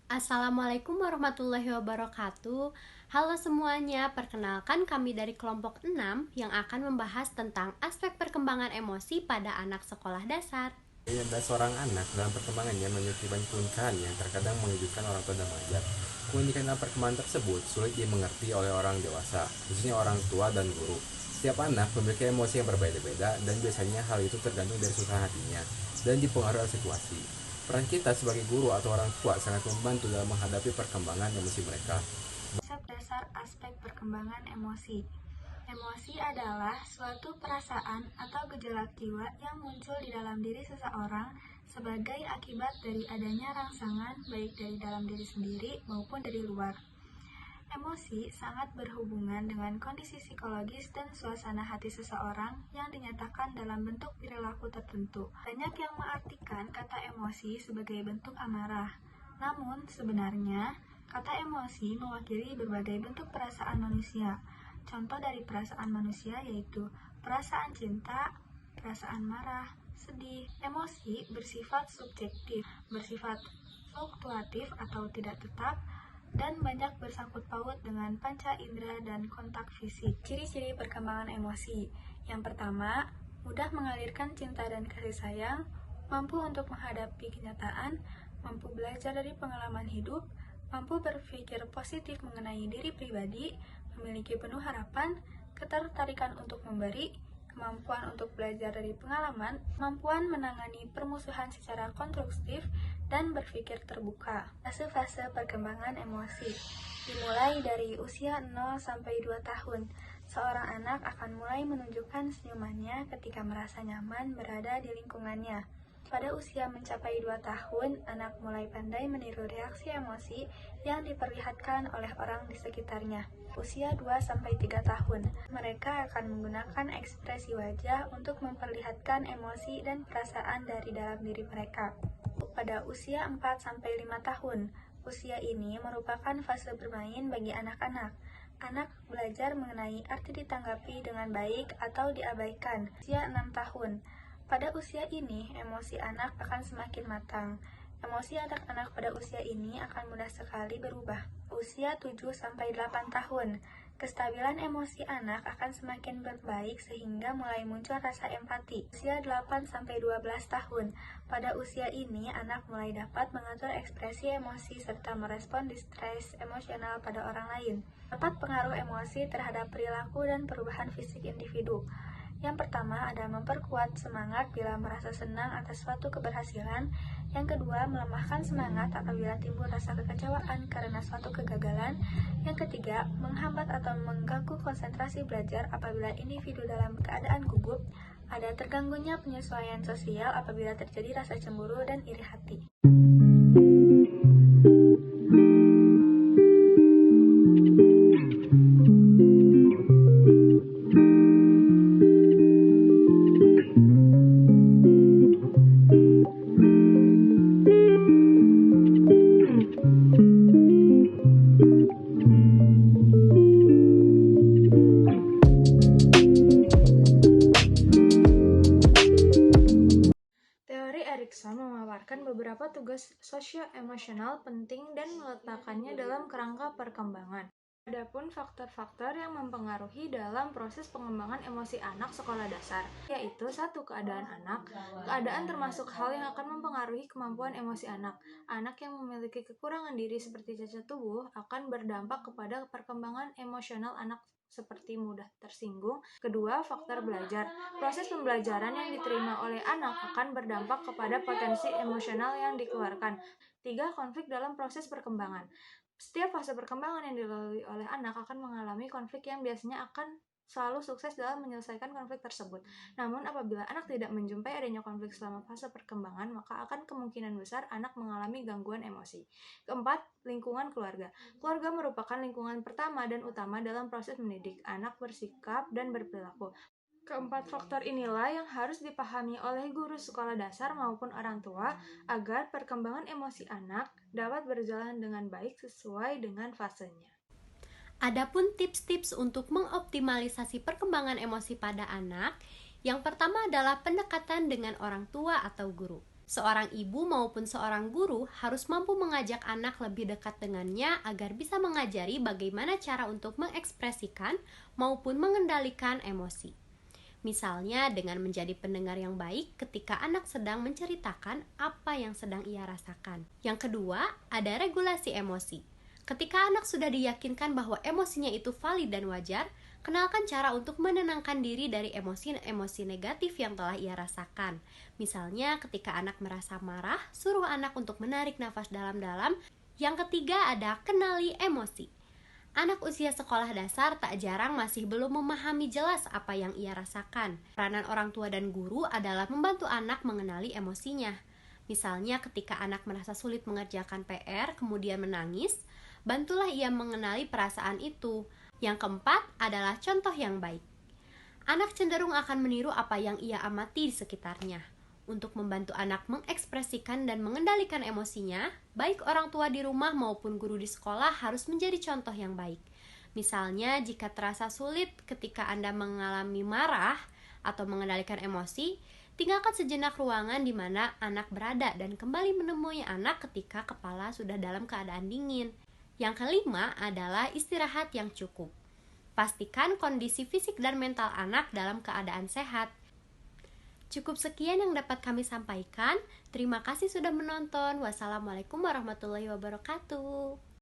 Assalamualaikum warahmatullahi wabarakatuh. Halo semuanya, perkenalkan kami dari kelompok 6 yang akan membahas tentang aspek perkembangan emosi pada anak sekolah dasar. Dan seorang anak dalam perkembangannya memiliki banyak keunikan yang terkadang mengejutkan orang tua dan mengajar. Keunikan dalam perkembangan tersebut sulit dimengerti oleh orang dewasa, khususnya orang tua dan guru. Setiap anak memiliki emosi yang berbeda-beda dan biasanya hal itu tergantung dari suasana hatinya dan dipengaruhi oleh situasi. Peran kita sebagai guru atau orang tua sangat membantu dalam menghadapi perkembangan emosi mereka. Konsep dasar aspek perkembangan emosi. Emosi adalah suatu perasaan atau gejolak jiwa yang muncul di dalam diri seseorang sebagai akibat dari adanya rangsangan baik dari dalam diri sendiri maupun dari luar. Emosi sangat berhubungan dengan kondisi psikologis dan suasana hati seseorang yang dinyatakan dalam bentuk perilaku tertentu. Banyak yang mengartikan kata emosi sebagai bentuk amarah. Namun, sebenarnya, kata emosi mewakili berbagai bentuk perasaan manusia. Contoh dari perasaan manusia yaitu perasaan cinta, perasaan marah, sedih. Emosi bersifat subjektif, bersifat fluktuatif atau tidak tetap, dan banyak bersangkut paut dengan panca indera dan kontak fisik. Ciri-ciri perkembangan emosi. Yang pertama, mudah mengalirkan cinta dan kasih sayang, mampu untuk menghadapi kenyataan, mampu belajar dari pengalaman hidup, mampu berpikir positif mengenai diri pribadi, memiliki penuh harapan, ketertarikan untuk memberi, kemampuan untuk belajar dari pengalaman, kemampuan menangani permusuhan secara konstruktif, dan berpikir terbuka. Fase-fase perkembangan emosi dimulai dari usia 0 sampai 2 tahun. Seorang anak akan mulai menunjukkan senyumannya ketika merasa nyaman berada di lingkungannya. Pada usia mencapai 2 tahun, anak mulai pandai meniru reaksi emosi yang diperlihatkan oleh orang di sekitarnya. Usia 2-3 tahun, mereka akan menggunakan ekspresi wajah untuk memperlihatkan emosi dan perasaan dari dalam diri mereka. Pada usia 4-5 tahun, usia ini merupakan fase bermain bagi anak-anak. Anak belajar mengenai arti ditanggapi dengan baik atau diabaikan. Usia 6 tahun, pada usia ini, emosi anak akan semakin matang. Emosi anak-anak pada usia ini akan mudah sekali berubah. Usia 7-8 tahun, kestabilan emosi anak akan semakin berbaik sehingga mulai muncul rasa empati. Usia 8-12 tahun, pada usia ini anak mulai dapat mengatur ekspresi emosi serta merespon distres emosional pada orang lain. Dapat pengaruh emosi terhadap perilaku dan perubahan fisik individu. Yang pertama adalah memperkuat semangat bila merasa senang atas suatu keberhasilan. Yang kedua, melemahkan semangat apabila timbul rasa kekecewaan karena suatu kegagalan. Yang ketiga, menghambat atau mengganggu konsentrasi belajar apabila individu dalam keadaan gugup. Ada terganggunya penyesuaian sosial apabila terjadi rasa cemburu dan iri hati. Teori Erikson memaparkan beberapa tugas sosio-emosional penting dan meletakkannya dalam kerangka perkembangan. Adapun faktor-faktor yang mempengaruhi dalam proses pengembangan emosi anak sekolah dasar, yaitu satu, keadaan anak. Keadaan termasuk hal yang akan mempengaruhi kemampuan emosi anak. Anak yang memiliki kekurangan diri seperti cacat tubuh akan berdampak kepada perkembangan emosional anak seperti mudah tersinggung. Kedua, faktor belajar. Proses pembelajaran yang diterima oleh anak akan berdampak kepada potensi emosional yang dikeluarkan. Tiga, konflik dalam proses perkembangan. Setiap fase perkembangan yang dilalui oleh anak akan mengalami konflik yang biasanya akan selalu sukses dalam menyelesaikan konflik tersebut. Namun apabila anak tidak menjumpai adanya konflik selama fase perkembangan, maka akan kemungkinan besar anak mengalami gangguan emosi. Keempat, lingkungan keluarga. Keluarga merupakan lingkungan pertama dan utama dalam proses mendidik anak bersikap dan berperilaku. Keempat faktor inilah yang harus dipahami oleh guru sekolah dasar maupun orang tua agar perkembangan emosi anak dapat berjalan dengan baik sesuai dengan fasenya. Adapun tips-tips untuk mengoptimalisasi perkembangan emosi pada anak, yang pertama adalah pendekatan dengan orang tua atau guru. Seorang ibu maupun seorang guru harus mampu mengajak anak lebih dekat dengannya agar bisa mengajari bagaimana cara untuk mengekspresikan maupun mengendalikan emosi. Misalnya dengan menjadi pendengar yang baik ketika anak sedang menceritakan apa yang sedang ia rasakan. Yang kedua, ada regulasi emosi. Ketika anak sudah diyakinkan bahwa emosinya itu valid dan wajar, kenalkan cara untuk menenangkan diri dari emosi-emosi negatif yang telah ia rasakan. Misalnya ketika anak merasa marah, suruh anak untuk menarik nafas dalam-dalam. Yang ketiga ada kenali emosi. Anak usia sekolah dasar tak jarang masih belum memahami jelas apa yang ia rasakan. Peranan orang tua dan guru adalah membantu anak mengenali emosinya. Misalnya ketika anak merasa sulit mengerjakan PR kemudian menangis, bantulah ia mengenali perasaan itu. Yang keempat adalah contoh yang baik. Anak cenderung akan meniru apa yang ia amati di sekitarnya. Untuk membantu anak mengekspresikan dan mengendalikan emosinya, baik orang tua di rumah maupun guru di sekolah harus menjadi contoh yang baik. Misalnya, jika terasa sulit ketika Anda mengalami marah atau mengendalikan emosi, tinggalkan sejenak ruangan di mana anak berada dan kembali menemui anak ketika kepala sudah dalam keadaan dingin. Yang kelima adalah istirahat yang cukup. Pastikan kondisi fisik dan mental anak dalam keadaan sehat. Cukup sekian yang dapat kami sampaikan. Terima kasih sudah menonton. Wassalamualaikum warahmatullahi wabarakatuh.